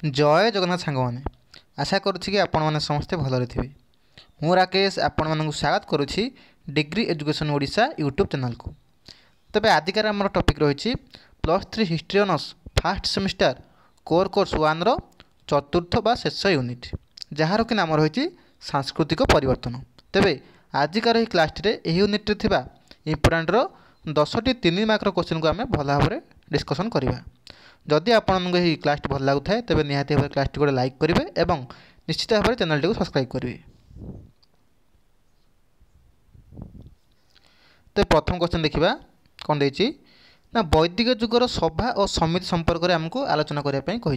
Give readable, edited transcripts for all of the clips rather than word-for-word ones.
जय जगन्नाथ सांग मैंने आशा करुच्ची कि आपण मैंने समस्ते भलरे थे। मु राकेश आपण मानक स्वागत करुच्ची degree education Odisha YouTube channel को। तबे आदिकार आम टॉपिक रही +3 history honours first semester core course 1 रो चतुर्थ बा शेष यूनिट जार कि नाम रही सांस्कृतिक परिवर्तन। तेबे आजिकार ही क्लास रे यूनिट रे इम्पोर्टाट रो 10टी 3 मार्क क्वेश्चन को आम भल भाव में डिस्कसन करवा। जदि आपको यह क्लास भल लगुए तेज निहाती भाव क्लास गोटे लाइक करेंगे और निश्चित भाव में चैनल को सब्सक्राइब करेंगे। तो प्रथम क्वेश्चन देखा कौन देती ना वैदिक जुगर सभा और समिति संपर्क में आमको आलोचना करने कही।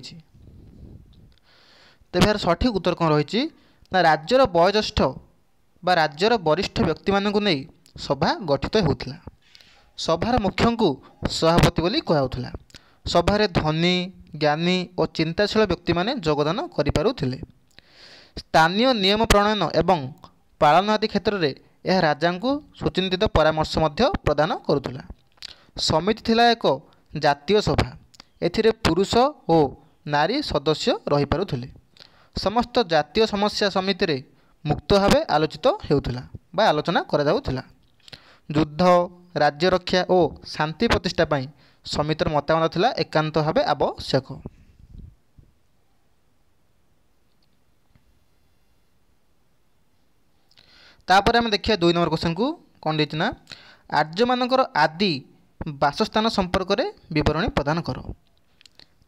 तेज यार सठिक उत्तर कौन रही ना राज्यर वयोज्येष्ठ बा राज्यर वरिष्ठ व्यक्ति मानक नहीं सभा गठित होता। सभार मुख्य को सभापति बोली कहुला। सभारे धनी ज्ञानी और चिंताशील व्यक्ति माने योगदान करिपारुथिले। स्थानीय नियम प्रणयन एवं पालन आदि क्षेत्र में यह राजा को सुचिंतित परामर्श मध्य प्रदान करुला। समिति थिला एक जातीय सभा। एथिरे पुरुष और नारी सदस्य रही पारुथिले। समस्त जातीय समस्या समिति रे मुक्त भाव आलोचित हेउथिला बा आलोचना करा जाउथिला। युद्ध राज्य रक्षा और शांति प्रतिष्ठा पाई समितिर मतामत थिला एकांत भाव आवश्यक। तापर आम देखिए 2 नंबर क्वेश्चन को कौन देती ना आर्य मानकर आदि बासस्थान संपर्क में विवरणी प्रदान कर।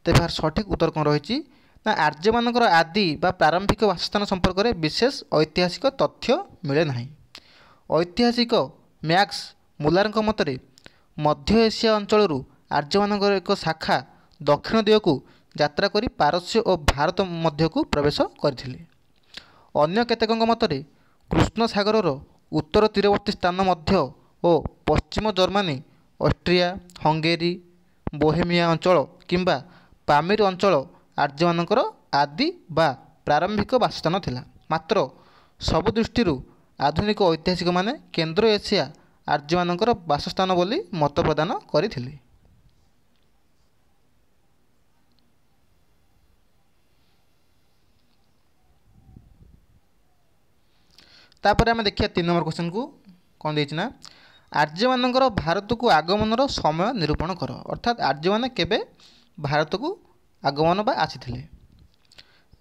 तेज सठिक उत्तर कौन रही ना आर्य मानकर आदि बा प्रारंभिक बासस्थान संपर्क में विशेष ऐतिहासिक तथ्य मिले ना। ऐतिहासिक मैक्स मुलार मतरे मध्य एशिया अंचल आर्य मानकर एक शाखा दक्षिण दिग को यात्रा करी पारस्य और भारत मध्य को प्रवेश करथिले। अन्य केतेक मतरे कृष्ण सागर उत्तर तीरवर्ती स्थान मध्य और पश्चिम जर्मनी ऑस्ट्रिया हंगेरी बोहेमिया अंचल किंबा पामिर अंचल आर्य मानकर आदि बा प्रारंभिक बासस्थान थिला। मात्र सब दृष्टि आधुनिक ऐतिहासिक माने केंद्र एशिया आर्य मानकर बासस्थान बोली मत प्रदान करथिले। तापर आम देखिए 3 नंबर क्वेश्चन को कौन देना आर्य मानकर भारत को आगमनर समय निरूपण कर। अर्थात आर्य माने केबे भारत को आगमन बा आसीथिले।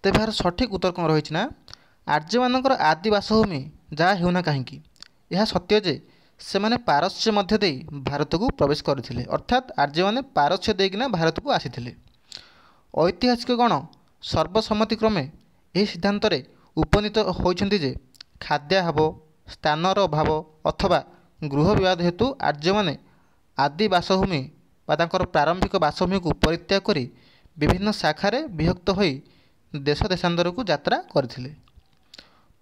तेज यार सठिक उत्तर कौन रही ना आर्य मानकर आदि बासभूमि जहाँ होना कहीं यह सत्य जे से माने पारस्य मध्य दे भारत को प्रवेश करथिले। अर्थात आर्य माने पारस्य देकिना भारत को आसीथिले। ऐतिहासिक गण सर्वसम्मति क्रमे यह सिद्धांत रे उपनीत होइछन्ति जे खाद्याभाव स्थानर अभाव अथवा गृह विवाद हेतु आर्य माने आदि बासभूमि बा तांकर प्रारंभिक बासभूमि को परित्याग करी विभिन्न शाखारे विभक्त होई देश देशांतर को यात्रा करथिले।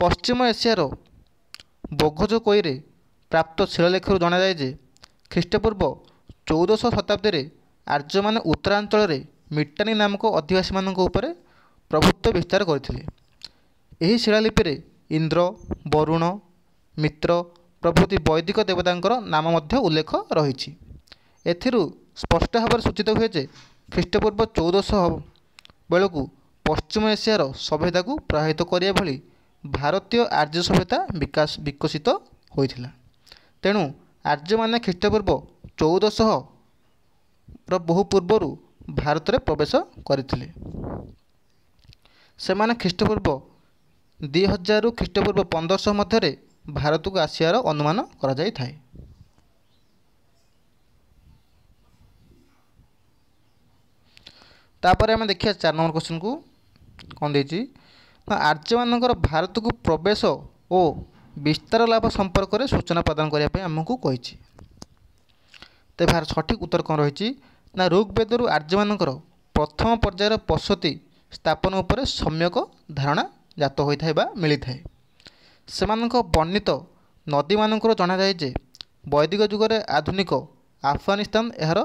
पश्चिम एशियार बोघोज कोईरे प्राप्त शिलालेखर जना जाए जे ख्रीष्टपूर्व 1400 शताब्दी रे आर्य माने उत्तरांचल रे मिट्टानी नामक आदिवासी मानक उपरे प्रभुत्व विस्तार करथिले। एही शिलालिपि रे इंद्र वरुण मित्र प्रभृति वैदिक देवतांकर नाम मध्य उल्लेख रही। एथिरु स्पष्ट भाव सूचित हुए जे ख्रीष्टपूर्व 1400 बेलू पश्चिम एशियार सभ्यता को प्रभावित करिया भली भारतीय आर्य सभ्यता विकसित होइथिला। तेणु आर्य माने ख्रीष्टपूर्व 1400 बहु पूर्वर भारत में प्रवेश करथिले। सेमाने ख्रीष्टपूर्व 2000 ख्रीष्टपूर्व 1500 मध्य भारत को आसियार अनुमान करा जाय थाए। तापर आम देखिए 4 नंबर क्वेश्चन को कौन देती ना आर्य मानकर भारत को प्रवेश और विस्तार लाभ संपर्क में सूचना प्रदान करने आमको कही। तेज यार सठिक उत्तर कौन रही ना ऋग्वेदरु आर्य मानकर प्रथम पर्यायर बसति स्थापन उपरे सम्यक धारणा जात होता बा मिली थाए। सेमानक वर्णित नदी मानकर जना जाए जे वैदिक जुगरे आधुनिक आफगानिस्तान यार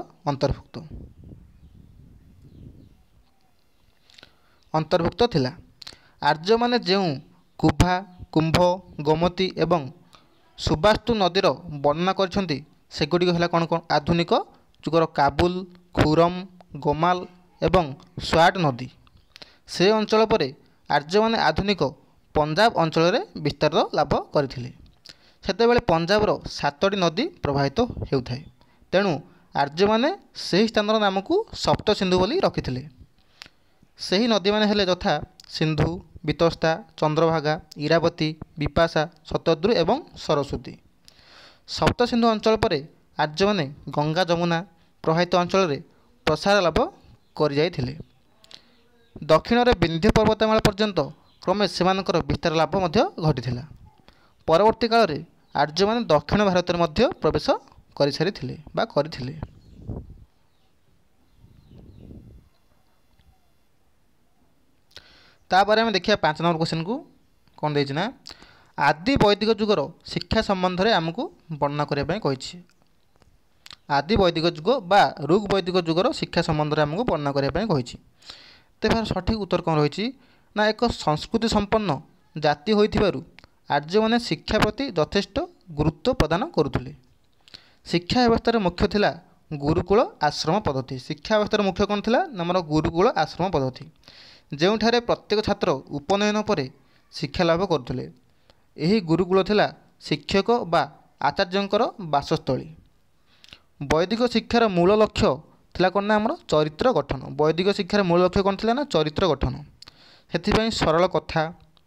अंतर्भुक्त थिला। आर्य माने जेउ कुभा कुंभ गोमती एवं सुबास्तु नदीर वर्णना करछन्ति सेगुड़िक है कौन कौन आधुनिक जुगर काबुल खुरम गोमाल एवं स्वाट नदी। ସେ ଅଞ୍ଚଳ ପରେ ଆର୍ଯ୍ୟମାନେ ଆଧୁନିକ ପଞ୍ଜାବ ଅଞ୍ଚଳରେ ବିସ୍ତାର ଲାଭ କରିଥିଲେ। ସେତେବେଳେ ପଞ୍ଜାବର 7ଟି ନଦୀ ପ୍ରବାହିତ ହେଉଥାଏ। ତେଣୁ ଆର୍ଯ୍ୟମାନେ ସେହି ସ୍ଥାନର ନାମକୁ ସପ୍ତସିନ୍ଧୁ ବୋଲି ରଖିଥିଲେ। ସେହି ନଦୀମାନେ ହେଲେ ଯଥା ସିନ୍ଧୁ, ବିତସ୍ତା, ଚନ୍ଦ୍ରଭାଗା, ଇରାବତୀ, ବିପାଶା, ଶତଦ୍ରୁ ଏବଂ ସରସ୍ୱତୀ। ସପ୍ତସିନ୍ଧୁ ଅଞ୍ଚଳ ପରେ ଆର୍ଯ୍ୟମାନେ ଗଙ୍ଗା ଯମୁନା ପ୍ରବାହିତ ଅଞ୍ଚଳରେ ପ୍ରସାର ଲାଭ କରିଯାଇଥିଲେ। ଦକ୍ଷିଣରେ ବିନ୍ଧ୍ୟ ପର୍ବତମାଳା ପର୍ଯ୍ୟନ୍ତ କ୍ରମେ ସେମାନଙ୍କର ବିସ୍ତାର ଲାଭ ମଧ୍ୟ ଘଟିଥିଲା। ପରବର୍ତ୍ତୀ କାଳରେ ଆର୍ଯ୍ୟମାନେ ଦକ୍ଷିଣ ଭାରତରେ ମଧ୍ୟ ପ୍ରବେଶ କରିସାରିଥିଲେ ବା କରିଥିଲେ। ତାପରେ ଆମେ ଦେଖିବା 5 ନମ୍ବର କ୍ୱେଶ୍ଚନକୁ କ'ଣ ଦେଇଛି ନା ଆଦି ବୈଦିକ ଯୁଗର ଶିକ୍ଷା ସମ୍ବନ୍ଧରେ ଆମକୁ ବର୍ଣ୍ଣନା କରିବା ପାଇଁ କହିଛି। ଆଦି ବୈଦିକ ଯୁଗ ବା ଋଗ୍ ବୈଦିକ ଯୁଗର ଶିକ୍ଷା ସମ୍ବନ୍ଧରେ ଆମକୁ ବର୍ଣ୍ଣନା କରିବା ପାଇଁ କହିଛି। ତେବେ ଏହାର ସଠିକ୍ ଉତ୍ତର କ'ଣ ରହିଛି ନା ଏକ ସଂସ୍କୃତି ସମ୍ପନ୍ନ ଜାତି ହୋଇଥିବାରୁ ଆର୍ଯ୍ୟମାନେ ଶିକ୍ଷା ପ୍ରତି ଯଥେଷ୍ଟ ଗୁରୁତ୍ୱ ପ୍ରଦାନ କରୁଥିଲେ। ଶିକ୍ଷା ବ୍ୟବସ୍ଥାର ମୁଖ୍ୟ ଥିଲା ଗୁରୁକୁଳ ଆଶ୍ରମ ପଦ୍ଧତି। ଶିକ୍ଷା ବ୍ୟବସ୍ଥାର ମୁଖ୍ୟ କ'ଣ ଥିଲା ନା ଆମର ଗୁରୁକୁଳ ଆଶ୍ରମ ପଦ୍ଧତି, ଯେଉଁଠାରେ ପ୍ରତ୍ୟେକ ଛାତ୍ର ଉପନୟନ ପରେ ଶିକ୍ଷା ଲାଭ କରୁଥିଲେ। ଏହି ଗୁରୁକୁଳ ଥିଲା ଶିକ୍ଷକ ବା ଆଚାର୍ଯ୍ୟଙ୍କର ବାସସ୍ଥଳୀ। ବୈଦିକ ଶିକ୍ଷାର ମୂଳ ଲକ୍ଷ୍ୟ ଥିଲା କ'ଣ ନା ଆମର ଚରିତ୍ର ଗଠନ। ବୈଦିକ ଶିକ୍ଷାର ମୂଳ ଲକ୍ଷ୍ୟ କ'ଣ ଥିଲା ନା ଚରିତ୍ର ଗଠନ। ସେଥିପାଇଁ ସରଳ କଥା,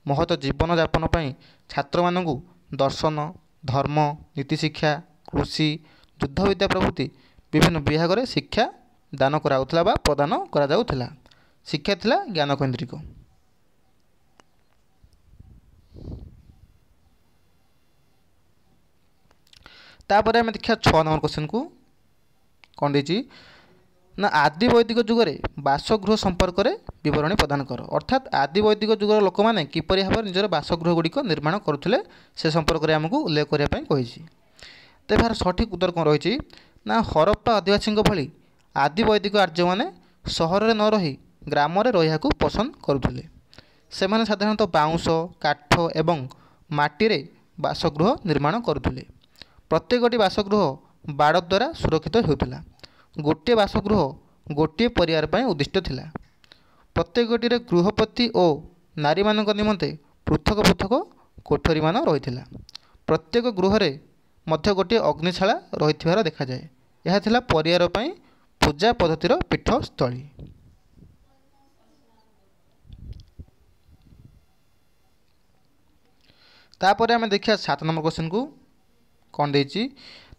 ମହତ ଜୀବନଯାପନ ପାଇଁ ଛାତ୍ରମାନଙ୍କୁ ଦର୍ଶନ, ଧର୍ମ, ନୀତିଶିକ୍ଷା, କୃଷି, ଯୁଦ୍ଧବିଦ୍ୟା ପ୍ରଭୃତି ବିଭିନ୍ନ ବିଭାଗରେ ଶିକ୍ଷା ଦାନ କରାଯାଉଥିଲା ବା ପ୍ରଦାନ କରାଯାଉଥିଲା। ଶିକ୍ଷା ଥିଲା ଜ୍ଞାନକୈନ୍ଦ୍ରିକ। ତାପରେ ଆମେ ଦେଖିବା 6 ନମ୍ବର କ୍ୱେଶ୍ଚନକୁ କ'ଣ ଦେଇଛି ନା ଆଦି ବୈଦିକ ଯୁଗରେ ବାସଗୃହ ସମ୍ପର୍କରେ ବିବରଣୀ ପ୍ରଦାନ କର। ଅର୍ଥାତ୍ ଆଦି ବୈଦିକ ଯୁଗର ଲୋକମାନେ କିପରି ଭାବରେ ନିଜର ବାସଗୃହ ଗୁଡ଼ିକ ନିର୍ମାଣ କରୁଥିଲେ ସେ ସମ୍ପର୍କରେ ଆମକୁ ଉଲ୍ଲେଖ କରିବା ପାଇଁ କହିଛି। ତେବେ ଏହାର ସଠିକ୍ ଉତ୍ତର କ'ଣ ରହିଛି ନା ହରପ୍ପା ଅଧିବାସୀଙ୍କ ଭଳି ଆଦି ବୈଦିକ ଆର୍ଯ୍ୟମାନେ ସହରରେ ନ ରହି ଗ୍ରାମରେ ରହିବାକୁ ପସନ୍ଦ କରୁଥିଲେ। ସେମାନେ ସାଧାରଣତଃ ବାଉଁଶ, କାଠ ଏବଂ ମାଟିରେ ବାସଗୃହ ନିର୍ମାଣ କରୁଥିଲେ। ପ୍ରତ୍ୟେକଟି ବାସଗୃହ ବାଡ଼ ଦ୍ୱାରା ସୁରକ୍ଷିତ ହେଉଥିଲା। ଗୋଟିଏ ବାସଗୃହ ଗୋଟିଏ ପରିବାର ପାଇଁ ଉଦ୍ଦିଷ୍ଟ ଥିଲା। ପ୍ରତ୍ୟେକଟିରେ ଗୃହପତି ଓ ନାରୀମାନଙ୍କ ନିମନ୍ତେ ପୃଥକ ପୃଥକ କୋଠରୀମାନ ରହିଥିଲା। ପ୍ରତ୍ୟେକ ଗୃହରେ ମଧ୍ୟ ଗୋଟିଏ ଅଗ୍ନିଶାଳା ରହିଥିବାର ଦେଖାଯାଏ। ଏହା ଥିଲା ପରିବାର ପାଇଁ ପୂଜା ପଦ୍ଧତିର ପୀଠସ୍ଥଳୀ। ତାପରେ ଆମେ ଦେଖିବା 7 ନମ୍ବର କ୍ୱେଶ୍ଚନକୁ କ'ଣ ଦେଇଛି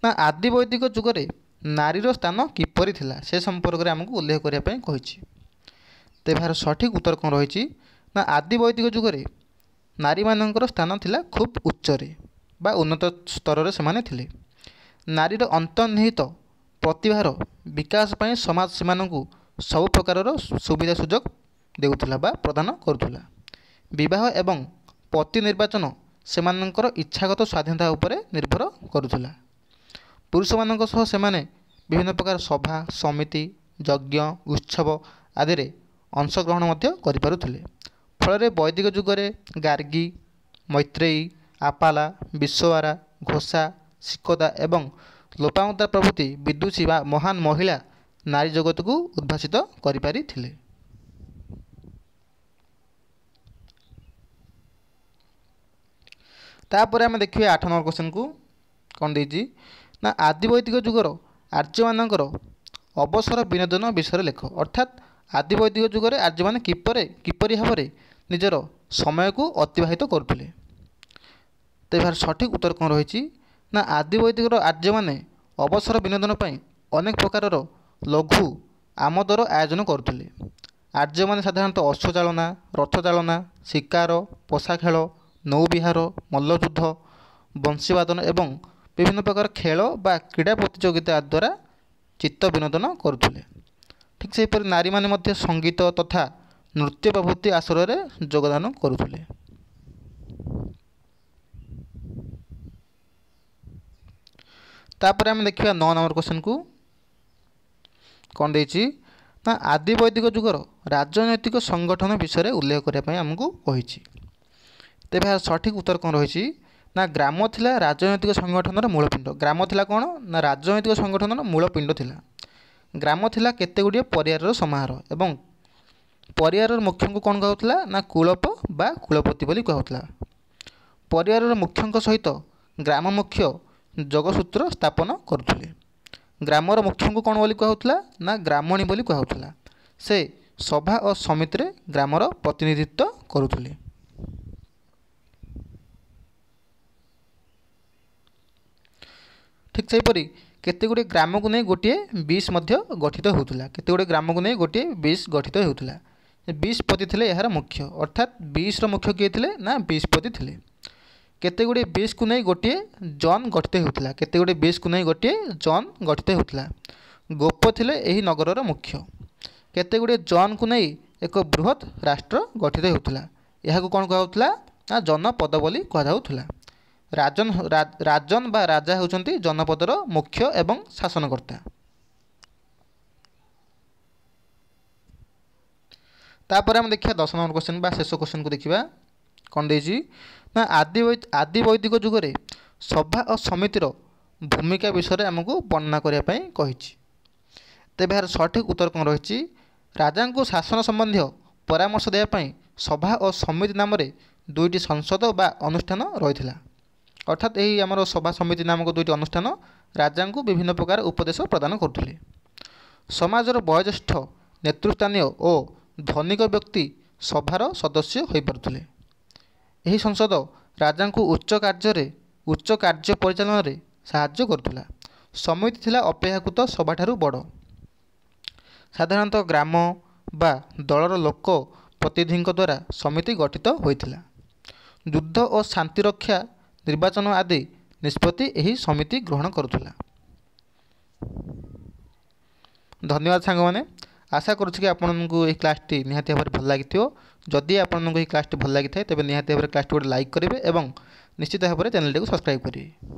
ନା ଆଦି ବୈଦିକ ଯୁଗରେ ନାରୀର ସ୍ଥାନ କିପରି ଥିଲା ସେ ସମ୍ପର୍କରେ ଆମକୁ ଉଲ୍ଲେଖ କରିବା ପାଇଁ କହିଛି। ତେବେ ଏହାର ସଠିକ୍ ଉତ୍ତର କ'ଣ ରହିଛି ନା ଆଦି ବୈଦିକ ଯୁଗରେ ନାରୀମାନଙ୍କର ସ୍ଥାନ ଥିଲା ଖୁବ୍ ଉଚ୍ଚରେ ବା ଉନ୍ନତ ସ୍ତରରେ ସେମାନେ ଥିଲେ। ନାରୀର ଅନ୍ତର୍ନିହିତ ପ୍ରତିଭାର ବିକାଶ ପାଇଁ ସମାଜ ସେମାନଙ୍କୁ ସବୁ ପ୍ରକାରର ସୁବିଧା ସୁଯୋଗ ଦେଉଥିଲା ବା ପ୍ରଦାନ କରୁଥିଲା। ବିବାହ ଏବଂ ପତି ନିର୍ବାଚନ ସେମାନଙ୍କର ଇଚ୍ଛାଗତ ସ୍ୱାଧୀନତା ଉପରେ ନିର୍ଭର କରୁଥିଲା। ପୁରୁଷମାନଙ୍କ ସହ ସେମାନେ ବିଭିନ୍ନ ପ୍ରକାର ସଭା, ସମିତି, ଯଜ୍ଞ, ଉତ୍ସବ ଆଦିରେ ଅଂଶଗ୍ରହଣ ମଧ୍ୟ କରିପାରୁଥିଲେ। ଫଳରେ ବୈଦିକ ଯୁଗରେ ଗାର୍ଗୀ, ମୈତ୍ରେୟୀ, ଆପାଲା, ବିଶ୍ୱାରା, ଘୋଷା, ଶିକୋଦା ଏବଂ ଲୋପାମୁଦ୍ରା ପ୍ରଭୃତି ବିଦୁଷୀ ବା ମହାନ ମହିଳା ନାରୀ ଜଗତକୁ ଉଦ୍ଭାସିତ କରିପାରିଥିଲେ। ତାପରେ ଆମେ ଦେଖିବା 8 ନମ୍ବର କ୍ୱେଶ୍ଚନକୁ କ'ଣ ଦେଇଛି ନା ଆଦି ବୈଦିକ ଯୁଗର ଆର୍ଯ୍ୟମାନଙ୍କର ଅବସର ବିନୋଦନ ବିଷୟରେ ଲେଖ। ଅର୍ଥାତ୍ ଆଦି ବୈଦିକ ଯୁଗରେ ଆର୍ଯ୍ୟମାନେ କିପରି ଭାବରେ ନିଜର ସମୟକୁ ଅତିବାହିତ କରୁଥିଲେ। ତେବେ ଏହାର ସଠିକ୍ ଉତ୍ତର କ'ଣ ରହିଛି ନା ଆଦି ବୈଦିକର ଆର୍ଯ୍ୟମାନେ ଅବସର ବିନୋଦନ ପାଇଁ ଅନେକ ପ୍ରକାରର ଲଘୁ ଆମୋଦର ଆୟୋଜନ କରୁଥିଲେ। ଆର୍ଯ୍ୟମାନେ ସାଧାରଣତଃ ଅଶ୍ୱଚାଳନା, ରଥଚାଳନା, ଶିକାର, ପଶା ଖେଳ, ନୌବିହାର, ମଲ୍ଲଯୁଦ୍ଧ, ବଂଶୀବାଦନ ଏବଂ ବିଭିନ୍ନ ପ୍ରକାର ଖେଳ ବା କ୍ରୀଡ଼ା ପ୍ରତିଯୋଗିତା ଦ୍ୱାରା ଚିତ୍ତ ବିନୋଦନ କରୁଥିଲେ। ଠିକ୍ ସେହିପରି ନାରୀମାନେ ମଧ୍ୟ ସଙ୍ଗୀତ ତଥା ନୃତ୍ୟ ପ୍ରଭୃତି ଆସରରେ ଯୋଗଦାନ କରୁଥିଲେ। ତାପରେ ଆମେ ଦେଖିବା 9 ନମ୍ବର କ୍ୱେଶ୍ଚନକୁ କ'ଣ ଦେଇଛି ନା ଆଦି ବୈଦିକ ଯୁଗର ରାଜନୈତିକ ସଂଗଠନ ବିଷୟରେ ଉଲ୍ଲେଖ କରିବା ପାଇଁ ଆମକୁ କହିଛି। ତେବେ ଏହାର ସଠିକ୍ ଉତ୍ତର କ'ଣ ରହିଛି ନା ଗ୍ରାମ ଥିଲା ରାଜନୈତିକ ସଂଗଠନର ମୂଳପିଣ୍ଡ। ଗ୍ରାମ ଥିଲା କ'ଣ ନା ରାଜନୈତିକ ସଂଗଠନର ମୂଳପିଣ୍ଡ ଥିଲା। ଗ୍ରାମ ଥିଲା କେତେ ଗୁଡ଼ିଏ ପରିବାରର ସମାହାର ଏବଂ परिवार मुख्य को कौन कहूला ना कुलप बा कुलपति बोली कहूला। परिवार मुख्य सहित ग्राम मुख्य जोगसूत्र स्थापन करुले। ग्रामर मुख्य को कौन बोली कहूला ना ग्रामणी बोली कहूला। से सभा और समिति रे ग्रामर प्रतिनिधित्व करुले। ठीक सेहीपरि केतेगुड़े ग्राम को नहीं गोटे 20 गठित होता। केतेगुड़े ग्राम को नहीं गोटे 20 गठित होता। 20 पति थे यार मुख्य, अर्थात 20 मुख्य किए थे ना 20 पति थे। केतेगुड़े 20 को नहीं गोटे जन गठित होता। केतेगुड़े 20 को नहीं गोटे जन गठित होता। गोप थे यही नगर मुख्य। केतेगुड़े जन को नहीं एक बृहत राष्ट्र गठित होता। यह कौन कहला ना जनपद बोली कहला। राजन राजन बा राजा होउचंती जनपदर मुख्य एवं शासनकर्ता। तापर हम देखिए 10 नंबर क्वेश्चन बा शेष क्वेश्चन को देखिबा कोन देजी ना आदि वैदिक जुग रे सभा और समितिर भूमिका विषय हमको वर्णना करिया पई कहिछि। तेबे यार सठिक उत्तर कोन रहिछि राजा को शासन संबंधी परामर्श देया पई सभा और समिति नाम रे दुईटी संसद बा अनुष्ठान रहिथिला। अर्थात यही आमर सभा समिति नामक दुईटी अनुष्ठान राजा को विभिन्न प्रकार उपदेश प्रदान करुले। समाजर वयोज्येष्ठ नेतृस्थानीय और धनिक व्यक्ति सभार सदस्य हो पारुले। यही संसद राजा को उच्च कार्य परिचालन में साहाय्य करुला। समिति थिला अपेक्षाकृत सभा ठारू बड़। साधारणतः ग्राम बा दलर लोक प्रतिनिधि द्वारा समिति गठित होइथिला। युद्ध और शांति रक्षा निर्वाचन आदि निष्पत्ति यही समिति ग्रहण करुला। धन्यवाद सांग मैंने। आशा करुच्ची कि आपको यह क्लासटी निहाती भाव भल लगी। जदि आपको यह क्लासटी भल लगी तेज निहाती भाव क्लासटी गोटे लाइक करेंगे और निश्चित भाव चैनल को सब्सक्राइब करेंगे।